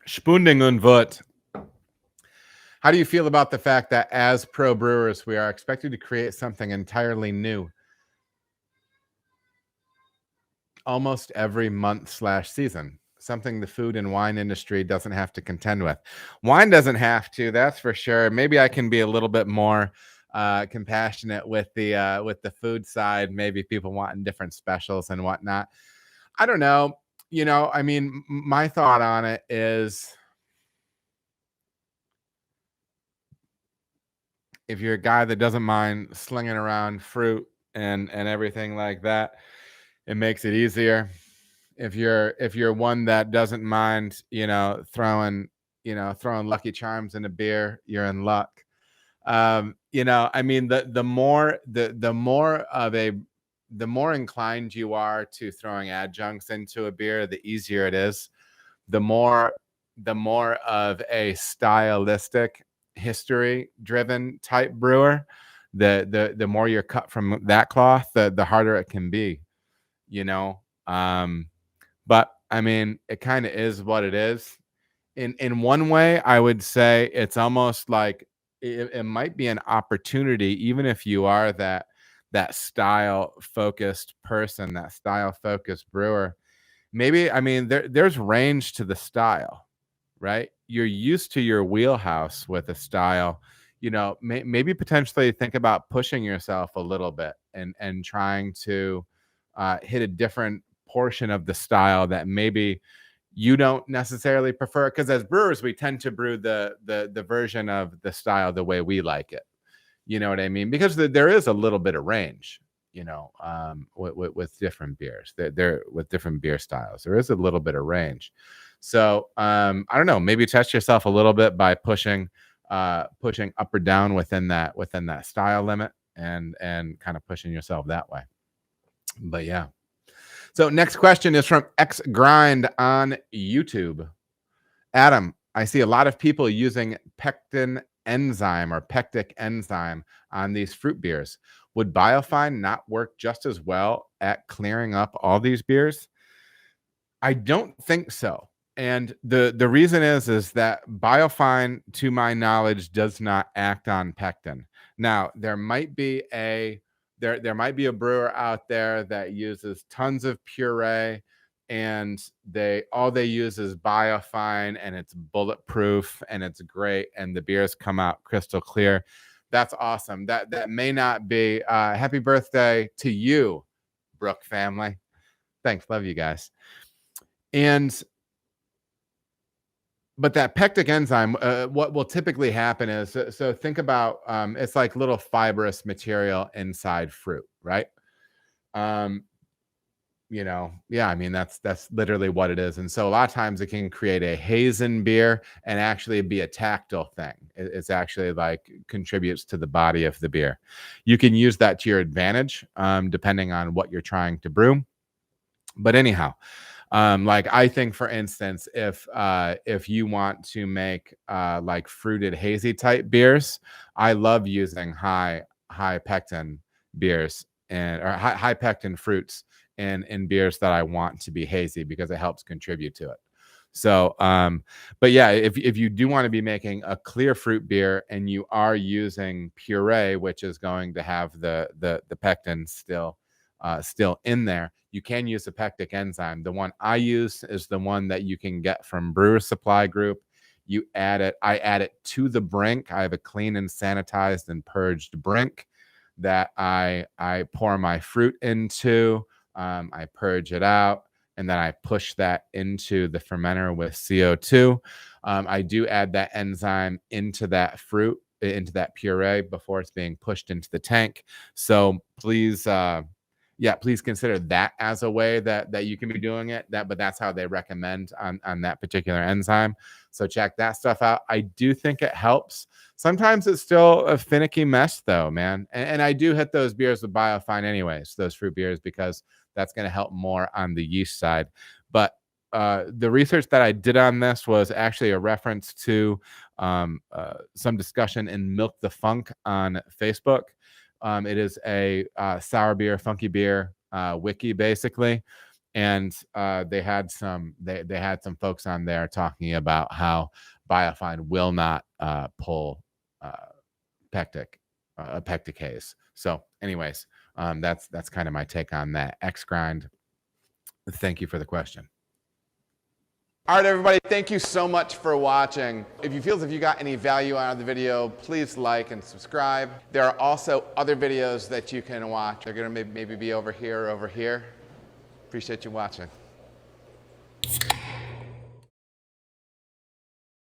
Spunding und Wut. How do you feel about the fact that as pro brewers, we are expected to create something entirely new almost every month/season? Something the food and wine industry doesn't have to contend with. Wine doesn't have to, that's for sure. Maybe I can be a little bit more compassionate with the food side. Maybe people wanting different specials and whatnot. I don't know. I mean, my thought on it is, if you're a guy that doesn't mind slinging around fruit and everything like that, it makes it easier. If you're one that doesn't mind, throwing Lucky Charms in a beer, you're in luck. I mean, the more inclined you are to throwing adjuncts into a beer, the easier it is. The more of a stylistic, history driven type brewer, the more you're cut from that cloth, the harder it can be, you know. But I mean, it kind of is what it is. In one way, I would say it's almost like it might be an opportunity, even if you are that style focused person, that style focused brewer. Maybe, I mean, there's range to the style, right? You're used to your wheelhouse with a style. Maybe potentially think about pushing yourself a little bit and trying to hit a different portion of the style that maybe you don't necessarily prefer, because as brewers we tend to brew the version of the style the way we like it. You know what I mean? Because there is a little bit of range, with different beers. There with different beer styles, there is a little bit of range. So I don't know. Maybe test yourself a little bit by pushing up or down within that style limit, and kind of pushing yourself that way. But yeah. So next question is from X Grind on YouTube. Adam, I see a lot of people using pectin enzyme or pectic enzyme on these fruit beers. Would Biofine not work just as well at clearing up all these beers? I don't think so. And the reason is that Biofine, to my knowledge, does not act on pectin. Now, there might be a brewer out there that uses tons of puree, and all they use is Biofine, and it's bulletproof and it's great, and the beers come out crystal clear. That's awesome. That may not be. Happy birthday to you, Brooke family. Thanks, love you guys. But that pectic enzyme, what will typically happen is, so think about, it's like little fibrous material inside fruit, right? Yeah, I mean, that's literally what it is. And so a lot of times it can create a haze in beer and actually be a tactile thing. It's actually like contributes to the body of the beer. You can use that to your advantage, depending on what you're trying to brew. But anyhow, like, I think, for instance, if you want to make like fruited hazy type beers, I love using high pectin beers or high pectin fruits in beers that I want to be hazy, because it helps contribute to it. So, but yeah, if you do want to be making a clear fruit beer and you are using puree, which is going to have the pectin still in there, you can use a pectic enzyme. The one I use is the one that you can get from Brewer Supply Group. I add it to the brink. I have a clean and sanitized and purged brink that I pour my fruit into. I purge it out, and then I push that into the fermenter with CO2. I do add that enzyme into that fruit, into that puree, before it's being pushed into the tank. So please, please consider that as a way that you can be doing it. But that's how they recommend on that particular enzyme. So check that stuff out. I do think it helps. Sometimes it's still a finicky mess, though, man. And I do hit those beers with Biofine anyways, those fruit beers, because that's going to help more on the yeast side. But the research that I did on this was actually a reference to some discussion in Milk the Funk on Facebook. It is a sour beer, funky beer wiki, basically. And they had some folks on there talking about how biofine will not pull pecticase. So anyways, that's kind of my take on that. X grind. Thank you for the question. All right, everybody, thank you so much for watching. If you feel as if you got any value out of the video, please like and subscribe. There are also other videos that you can watch. They're gonna maybe be over here or over here. Appreciate you watching.